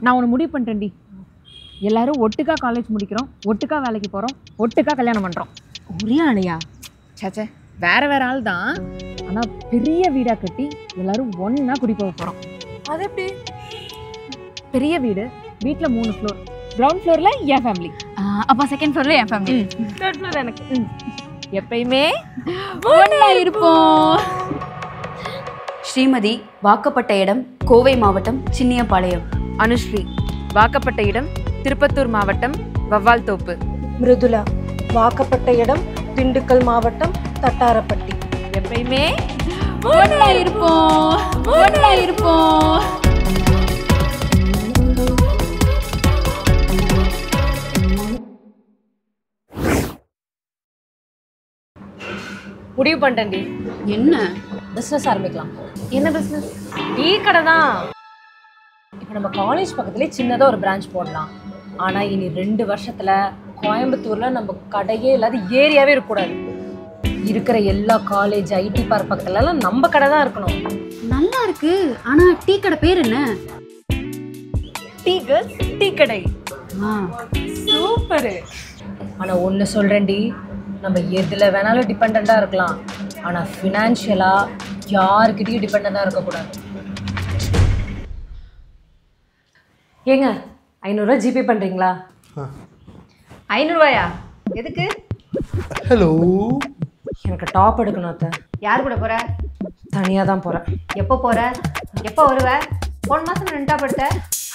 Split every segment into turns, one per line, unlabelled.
நான் ஒன்று முடிவு பண்ணிட்டேன்டி. எல்லாரும் ஒட்டுக்கா காலேஜ் முடிக்கிறோம், ஒட்டுக்கா வேலைக்கு போகிறோம், ஒட்டுக்கா கல்யாணம் பண்ணுறோம்.
ஒரே ஆளையா?
சேச்சே, வேற வேற ஆள் தான். ஆனால் பெரிய வீடாக கட்டி எல்லாரும் ஒன்றா குடி போக போகிறோம்.
அது எப்படி?
பெரிய வீடு, வீட்டில் 3 ஃப்ளோர். கிரவுண்ட் ஃப்ளோரில் என் ஃபேமிலி,
அப்போ செகண்ட் ஃப்ளோரில் என் ஃபேமிலி,
தேர்ட் ஃப்ளோர் எனக்கு. எப்பயுமே
ஒன்றா இருப்போம். ஸ்ரீமதி வாக்கப்பட்ட இடம் கோவை மாவட்டம் சின்னியபாளையம்.
அனுஸ்ரீ வாக்கப்பட்ட இடம் திருப்பத்தூர் மாவட்டம் வவ்வால் தோப்பு.
மிருதுலா வாக்கப்பட்ட இடம் திண்டுக்கல் மாவட்டம் தட்டாரப்பட்டி.
எப்பயுமே
ஒன்றா இருப்போம், ஒன்றா இருப்போம்.
முடிவு பண்ணிட்டேன்டி.
என்ன
பிஸ்னஸ் ஆரம்பிக்கலாம்.
என்ன பிஸ்னஸ்?
டீ கடை தான். இப்போ நம்ம காலேஜ் பக்கத்துலேயே சின்னதாக ஒரு பிரான்ச் போடலாம். ஆனால் இனி 2 வருஷத்தில் கோயம்புத்தூரில் நம்ம கடையே இல்லாத ஏரியாவே இருக்கக்கூடாது. இருக்கிற எல்லா காலேஜ் ஐடி பார்க் பக்கத்துலலாம் நம்ம கடை தான் இருக்கணும்.
நல்லா இருக்கு. ஆனா டீ கடை பேர் என்ன?
டீ கேர்ள்ஸ் டீ கடை.
சூப்பரு. ஆனால் ஒன்று சொல்கிறேன்டி, நம்ம எதில் வேணாலும் டிபெண்ட்டாக இருக்கலாம். ஆனால் ஃபினான்ஷியலாக யாருக்கிட்டையும் டிபெண்ட்டாக இருக்கக்கூடாது. ஏங்க 500 ரூபா ஜிபே பண்ணுறீங்களா?
500 ரூபாயா? எதுக்கு?
ஹலோ,
எனக்கு டாப் எடுக்கணும் அத்தை.
யார் கூட போற?
தனியாக தான் போகிறேன்.
எப்போ போற? எப்போ வருவ? போன மாதம் 2 டாப் எடுத்த.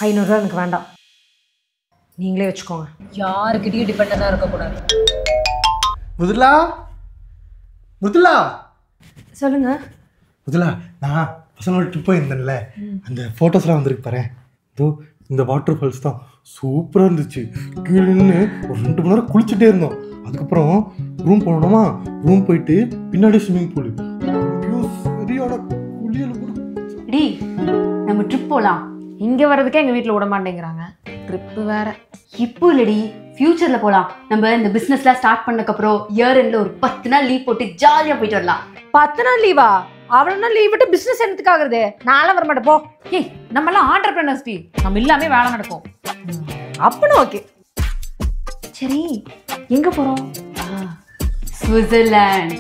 500 ரூபா எனக்கு வேண்டாம், நீங்களே வச்சுக்கோங்க. யாருக்கிட்டையும் டிபெண்ட்டாக இருக்கக்கூடாது.
முதலா முதலா
சொல்லுங்க.
முதலா, நான் பசங்களோட ட்ரிப் போயிருந்தேன்ல, அந்த ஃபோட்டோஸ்லாம் வந்துருக்கு பாரு. இதோ இந்த வாட்டர் ஃபால்ஸ் தான் சூப்பராக இருந்துச்சு. கீழே நின்று ஒரு 2 மணி நேரம் குளிச்சுட்டே இருந்தோம். அதுக்கப்புறம் ரூம் போனோமா, ரூம் போயிட்டு பின்னாடி ஸ்விம்மிங் பூலு, சரியான குளியல் கூட.
டி நம்ம ட்ரிப் போலாம்.
இங்கே வர்றதுக்கே எங்கள் வீட்டில் விட மாட்டேங்கிறாங்க, ட்ரிப்பு வேற.
இப்போ இல்லடி, ஃபியூச்சர்ல போலாம். நம்ம இந்த பிசினஸ்லாம் ஸ்டார்ட் பண்ணக்கப்புறம் இயர் எண்ட்ல ஒரு 10 நாள் லீவ் போட்டு ஜாலியா போயிட்டு வரலாம்.
10 நாள் லீவா? அவ்வளோ நாள் லீவ் விட்டு பிஸ்னஸ் என்னத்துக்கு ஆகுறது? நான்லாம் வரமாட்டேன் போ.
ஏய், நம்மளாம் ஆண்டர்பிரினர்ஸ் டி, நம்ம எல்லாமே வேலை நடக்கும்.
அப்பனா ஓகே.
சரி, எங்கே போகிறோம்?
சுவிட்சர்லாந்து.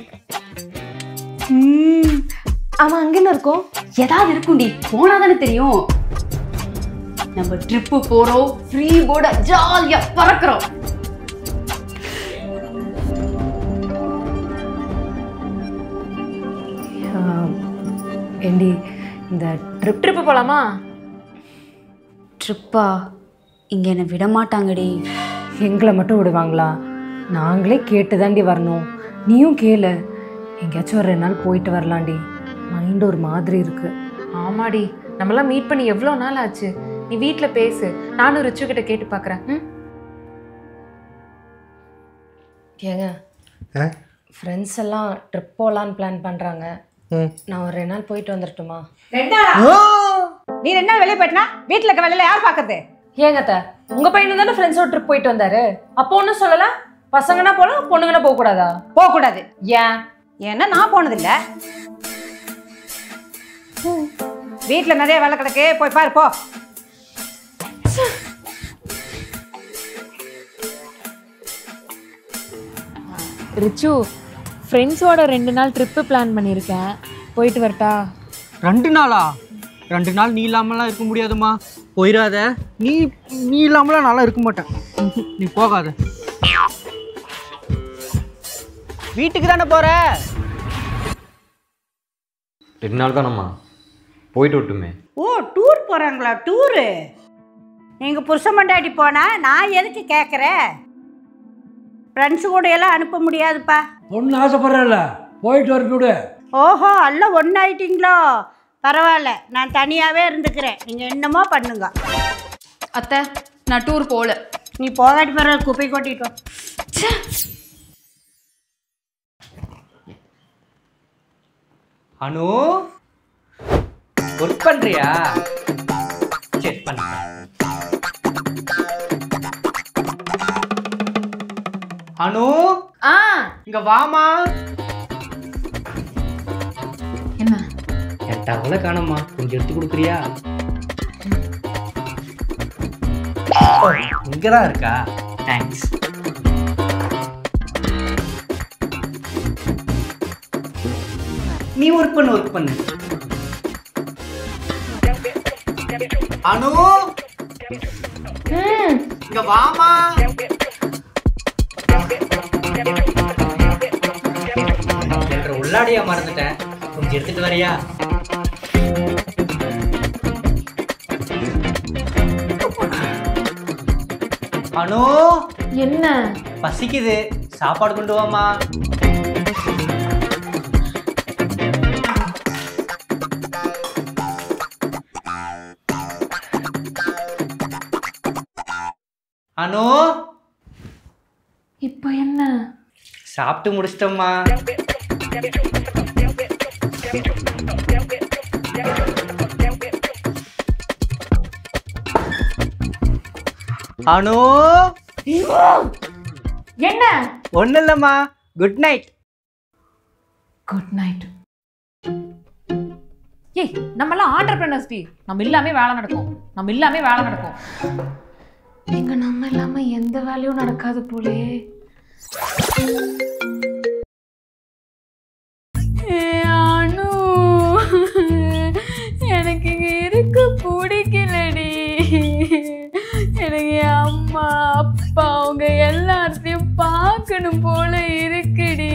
ஆமாம், அங்கே என்ன இருக்கும்?
ஏதாவது இருக்கும்டி, போனாதானே தெரியும். நம்ம ட்ரிப்பு போறோம், ஃப்ரீ போர்ட ஜாலியா பறக்குறோம்.
ஏண்டி இந்த
ட்ரிப்பு போகலாமா?
ட்ரிப்பா? இங்க என்ன விட மாட்டாங்கடி.
எங்களை மட்டும் விடுவாங்களா? நாங்களே கேட்டு தாண்டி வரணும். நீயும் கேளு. எங்கேயாச்சும் ஒரு 2 நாள் போயிட்டு வரலாண்டி. மைண்ட் ஒரு மாதிரி இருக்கு.
ஆமாடி, நம்மளாம் மீட் பண்ணி எவ்வளோ நாள் ஆச்சு. நீ வீட்டில் பேசு, நானும் ரிச்சு கிட்ட கேட்டு பார்க்குறேன்.
ஏங்க, ஃப்ரெண்ட்ஸ் எல்லாம் ட்ரிப் போகலான்னு பிளான் பண்ணுறாங்க. நான் ஒரு 2 நாள் போயிட்டு வந்துடட்டுமா?
2 நாளா? நீ 2 நாள் வெளியே போயிட்டனா வீட்டில் இருக்க வேலையில யார் பார்க்கறது?
ஏங்க அத்தை, உங்கள் பையனும் தானே ஃப்ரெண்ட்ஸோட ட்ரிப் போயிட்டு வந்தாரு. அப்போ ஒன்றும் சொல்லலாம். பசங்கன்னா போகலாம், பொண்ணுங்கன்னா போகக்கூடாதா?
போகக்கூடாது.
ஏன்?
ஏன்னா நான் போனதில்லை. வீட்டில் நிறைய வேலை கிடக்கு, போய் பாரு போ.
ரிச்சு, ஃப்ரெண்ட்ஸோட 2 நாள் ட்ரிப்பு பிளான் பண்ணியிருக்கேன், போயிட்டு வரட்டா?
2 நாளா? 2 நாள் நீ இல்லாமலாம் இருக்க முடியாதுமா, போயிடாத. நீ இல்லாமலாம் நல்லா இருக்க மாட்டேன். நீ போகாத. வீட்டுக்கு தானே போற?
2 நாள் தானம்மா, போயிட்டு விட்டுமே.
ஓ, டூர் போகிறாங்களா? டூரு நீங்கள் புருஷன் மண்டாடி போனால் நான் எதுக்கு கேட்குறேன்? ஃப்ரெண்ட்ஸு கூட எல்லாம் அனுப்ப முடியாதுப்பா.
பொண்ணு ஆசைப்படுறல, போயிட்டு வரட்டு.
ஓஹோ, எல்லாம் ஒன்றாயிட்டீங்களோ? பரவாயில்ல, நான் தனியாகவே இருந்துக்கிறேன். நீங்கள் என்னமோ பண்ணுங்க.
அத்தை, நான் டூர் போகல.
நீ போகாட்டி பரவாயில்ல, குப்பை கொட்டிட்டு வா.
அனு, ஒர்க் பண்றியா? சரி பண்ண. அனு, இங்க வாமா.
என்ன?
என் டவலை காணோம்மா, கொஞ்சம் எடுத்து கொடுக்குறியா? இங்கே தான் இருக்கா? தேங்க்ஸ். நீ ஒர்க் பண்ணு. அனு இங்க வாமா. என்ற உள்ளாடியா மறந்துட்டேன், கொஞ்சம் எடுத்துட்டு வரியா? அனு
என்ன?
பசிக்குது, சாப்பாடு கொண்டு வாமா. அனு
இப்போ என்ன?
சாப்பிட்டு முடிச்சிட்டோம்மா. அனு
என்ன?
ஒன்றும் இல்லைம்மா, குட் நைட்.
Good night. ஏய், நம்மலாம் ஆண்டர்பிரினர்ஸ் டி. நம்ம இல்லாமே வேலை நடக்கும். இங்க நம்ம இல்லாம எந்த வேலையும் நடக்காது போலே. அனு, எனக்கு இங்க இருக்க பிடிக்கலடி. எனக்கு அம்மா அப்பா அவங்க எல்லாத்தையும் பார்க்கணும் போல இருக்குடி.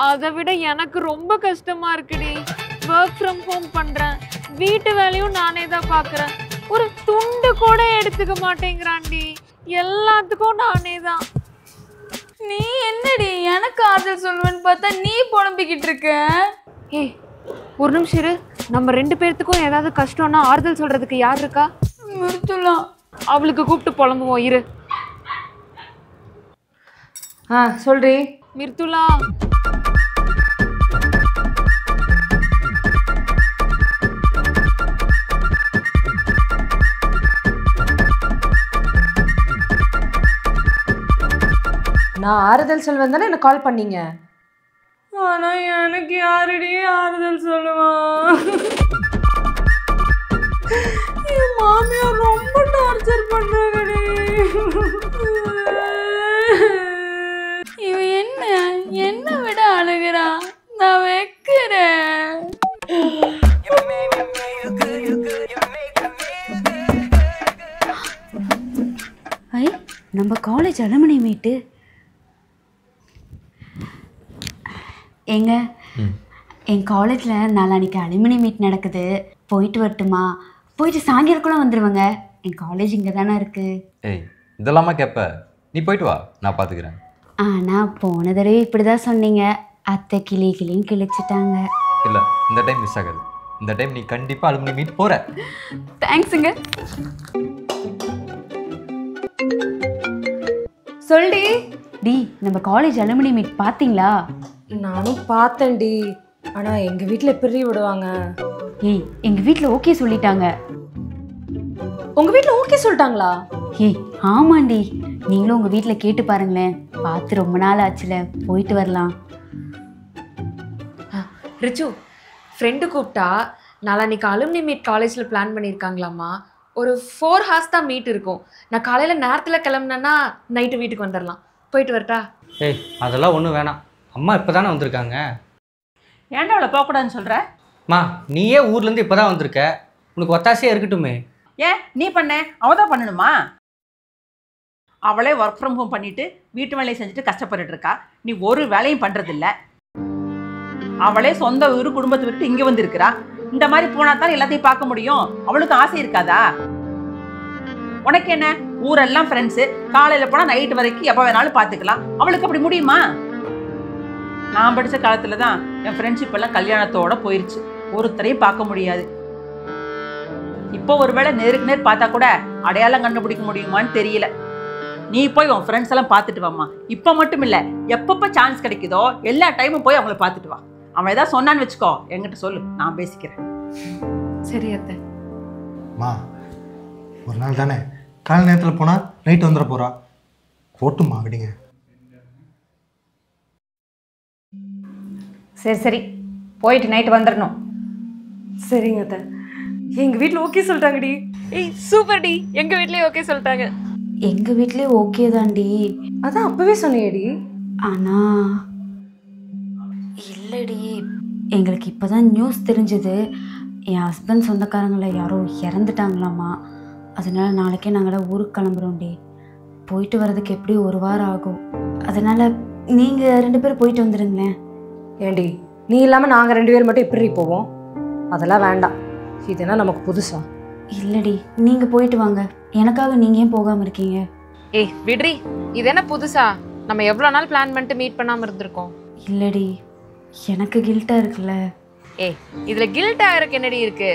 அதை விட எனக்கு ரொம்ப கஷ்டமா இருக்குடி. ஒர்க் ஃப்ரம் ஹோம் பண்றேன், வீட்டு வேலையும் நானே தான் பாக்குறேன். ஒரு துண்டு கூட எடுத்துக்க மாட்டேங்கிறான்டி. எல்லாத்துக்கும் நானே தான்.
நீ என்னடி எனக்கு ஆறுதல் சொல்லுவேன்னு பார்த்தா நீ புலம்பிக்கிட்டு இருக்க.
ஏய், ஒரு நிமிஷம் இரு. நம்ம 2 பேர்த்துக்கும் ஏதாவது கஷ்டம்னா ஆறுதல் சொல்றதுக்கு யார் இருக்கா?
மிருத்துலா.
அவளுக்கு கூப்பிட்டு புலம்புவோம் இரு.
சொல்றி.
மிர்துலா,
நான் ஆறுதல் சொல்வேன் தானே என்ன கால் பண்ணீங்க.
ஆனா எனக்கு யாரடி ஆறுதல் சொல்லுவான்? என் மாமியார் ரொம்ப டார்ச்சர் பண்றாங்கடி. இவ என்ன விட அழுகிறா. நான் வைக்கிறேன்.
ஐ, நம்ம காலேஜ் அலுமினி மீட்டு. ஏங்க, என் காலேஜில் நாளான்னைக்கு அலுமினி மீட் நடக்குது. போயிட்டு வரட்டுமா? போயிட்டு சாயங்காலக்குள்ள வந்துடுவாங்க. என் காலேஜ் இங்கே தானே இருக்குது.
ஏய், இதெல்லாமா கேட்ப? நீ போயிட்டு வா, நான் பார்த்துக்கிறேன்.
ஆனால் போன தடவை இப்படி தான் சொன்னீங்க. அத்தை கிளின்னு கிழிச்சிட்டாங்க.
இல்லை, இந்த டைம் மிஸ் ஆகாது. இந்த டைம் நீ கண்டிப்பாக அலுமினி மீட் போகிற.
தேங்க்ஸுங்க.
சொல்டி.
டி, நம்ம காலேஜ் அலுமினி மீட் பார்த்தீங்களா?
நானும் பார்த்தேன்டி. ஆனா எங்க வீட்ல எப்படி விடுவாங்க?
ஏய், எங்கள் வீட்டில் ஓகே சொல்லிட்டாங்க.
உங்க வீட்ல ஓகே சொல்லிட்டாங்களா?
ஏய் ஆமாண்டி, நீங்களும் உங்கள் வீட்டில் கேட்டு பாருங்களேன். பார்த்து ரொம்ப நாள் ஆச்சுல, போயிட்டு வரலாம்.
ரிச்சு, ஃப்ரெண்டு கூப்பிட்டா நாளைக்கு அலுமினி மீட் காலேஜில் பிளான் பண்ணியிருக்காங்களாம்மா. ஒரு 4 hours தான் மீட் இருக்கும். நான் காலையில் நேரத்தில் கிளம்புனேன்னா நைட்டு வீட்டுக்கு வந்துடலாம். போயிட்டு வரட்டா?
ஏய், அதெல்லாம் ஒன்றும் வேணாம். அம்மா இப்போ தானே வந்திருக்காங்க.
ஏன்டா அவளை போகக்கூடாதுன்னு சொல்கிற?
மா, நீயே ஊர்லேருந்து இப்போ தான் வந்திருக்க. உனக்கு ஒத்தாசையாக இருக்கட்டுமே.
ஏன் நீ பண்ண? அவள் தான் பண்ணணுமா? அவளே ஒர்க் ஃப்ரம் ஹோம் பண்ணிட்டு வீட்டு வேலையை செஞ்சுட்டு கஷ்டப்பட்டுட்டு இருக்கா. நீ ஒரு வேலையும் பண்ணுறதில்ல. அவளே சொந்த ஊர் குடும்பத்தை விட்டு இங்கே வந்துருக்கிறா. இந்த மாதிரி போனா தான் எல்லாத்தையும் பார்க்க முடியும். அவளுக்கு ஆசை இருக்காதா? உனக்கு என்ன, ஊரெல்லாம் ஃப்ரெண்ட்ஸு, காலையில் போனால் நைட்டு வரைக்கும் எப்போ வேணாலும் பார்த்துக்கலாம். அவளுக்கு அப்படி முடியுமா? நான் படித்த காலத்தில் தான் என் ஃப்ரெண்ட்ஷிப் எல்லாம் கல்யாணத்தோட போயிடுச்சு. ஒருத்தரையும் பார்க்க முடியாது. இப்போ ஒருவேளை நேருக்கு நேர் பார்த்தா கூட அடையாளம் கண்டுபிடிக்க முடியுமான்னு தெரியல. நீ போய் உன் ஃப்ரெண்ட்ஸ் எல்லாம் பார்த்துட்டு வாம்மா. இப்போ மட்டும் இல்லை, எப்பப்போ சான்ஸ் கிடைக்குதோ எல்லா டைமும் போய் அவங்கள பார்த்துட்டு வா. அவன் ஏதாவது சொன்னான்னு வச்சுக்கோ, என்கிட்ட சொல்லு, நான் பேசிக்கிறேன்.
சரி அத்தை.
மா, ஒரு நாள் தானே, காலை நேரத்தில் போனால் நைட்டு வந்துட போகிறா. போட்டுமா விடுங்க.
சரி போயிட்டு நைட்டு வந்துடணும்.
சரிங்க அத்தை. எங்க வீட்ல ஓகே சொல்லிட்டாங்கடி.
ஏய் சூப்பர் டி, எங்க வீட்லயே ஓகே சொல்லிட்டாங்க.
எங்க வீட்லயே ஓகே தான்டி.
அதான் அப்பவே சொன்னியேடி.
ஆனா இல்லடி, எங்களுக்கு இப்போதான் நியூஸ் தெரிஞ்சது, என் ஹஸ்பண்ட் சொந்தக்காரங்களை யாரோ இறந்துட்டாங்களாமா. அதனால நாளைக்கே நாங்களாம் ஊருக்கு கிளம்புறோம்டி. போயிட்டு வர்றதுக்கு எப்படி 1 வாரம் ஆகும். அதனால நீங்கள் 2 பேரும் போயிட்டு வந்துடுங்களேன்.
ஏண்டி நீ இல்லாமல் நாங்கள் 2 பேர் மட்டும் எப்படி போவோம்? அதெல்லாம் வேண்டாம். இதுனா நமக்கு புதுசா.
இல்லடி, நீங்கள் போயிட்டு வாங்க. எனக்காக நீங்கள் ஏன் போகாமல் இருக்கீங்க?
ஏய் விட்ரி, இது என்ன புதுசா? நம்ம எவ்வளோ நாள் பிளான் பண்ணிட்டு மீட் பண்ணாமல் இருந்திருக்கோம்.
இல்லடி, எனக்கு கில்ட்டாக இருக்குல்ல.
ஏய் இதுல கில்ட் ஆகிறதுக்கு என்னடி இருக்கு?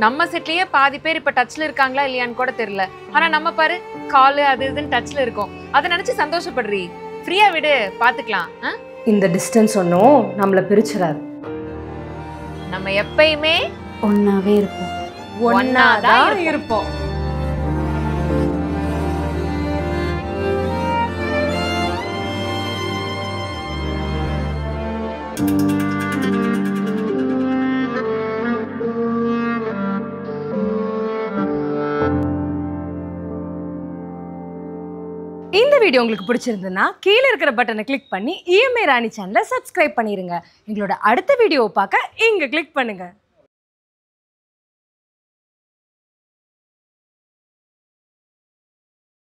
நம்ம செட்லயே பாதி பேர் இப்ப டச்ல இருக்காங்களா இல்லையான்னு கூட தெரியல. ஆனா நம்ம பாரு கால் அது இதுன்னு டச்ல இருக்கோம். அதை நினைச்சு சந்தோஷப்படுறீ. ஃப்ரீயா விடு, பாத்துக்கலாம்.
இந்த டிஸ்டன்ஸ் ஒன்றும் நம்மளை பிரிச்சிடாது.
நம்ம எப்பயுமே
ஒன்னாவே இருப்போம்.
ஒன்னாதான் இருப்போம். இந்த வீடியோ உங்களுக்கு பிடிச்சிருந்ததுன்னா கீழே இருக்கிற பட்டனை கிளிக் பண்ணி இஎம்ஐ ராணி சேனலை சப்ஸ்கிரைப் பண்ணிருங்க. எங்களோட அடுத்த வீடியோவை பார்க்க இங்க கிளிக் பண்ணுங்க.